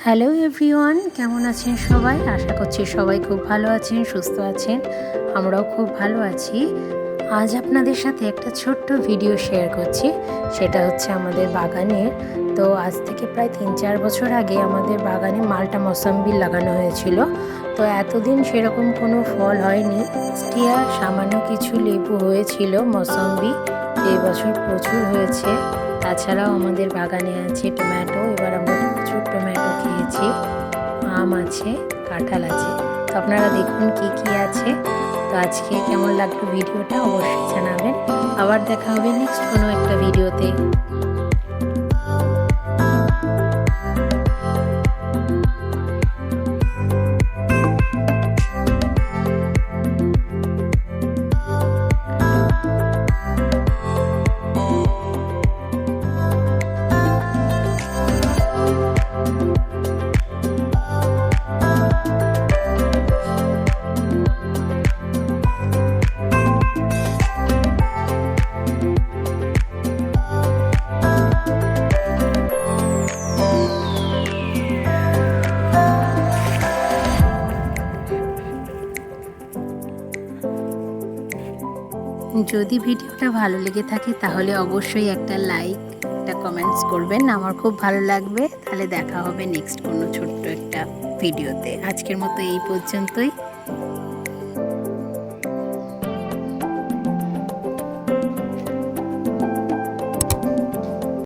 Hello everyone, কেমন আছেন সবাই? আশা করছি সবাই খুব ভালো আছেন, সুস্থ আছেন। আমরাও খুব ভালো আছি। আজ আপনাদের সাথে একটা ছোট্ট ভিডিও শেয়ার করছি। সেটা হচ্ছে আমাদের বাগানের। তো আজ থেকে প্রায় ৩-৪ বছর আগে আমাদের বাগানে মাল্টা মৌসম্বি লাগানো হয়েছিল। তো এতদিন সেরকম কোনো ফল হয়নি। টিয়া সামান্য কিছু লেবু হয়েছিল, মৌসম্বি এই বছর প্রচুর হয়েছে। তাছাড়াও আমাদের বাগানে আছে টমেটো। এবার আমরা প্রচুর টমেটো খেয়েছি। আম আছে, কাঁঠাল আছে। তো আপনারা দেখুন কি কি আছে। তো আজকে কেমন লাগলো ভিডিওটা অবশ্যই জানাবেন। আবার দেখা হবে নেক্সট কোনো একটা ভিডিওতে। যদি ভিডিওটা ভালো লেগে থাকে তাহলে অবশ্যই একটা লাইক, একটা কমেন্টস করবেন, আমার খুব ভালো লাগবে। তাহলে দেখা হবে নেক্সট কোনো ছোট্ট একটা ভিডিওতে। আজকের মতো এই পর্যন্তই।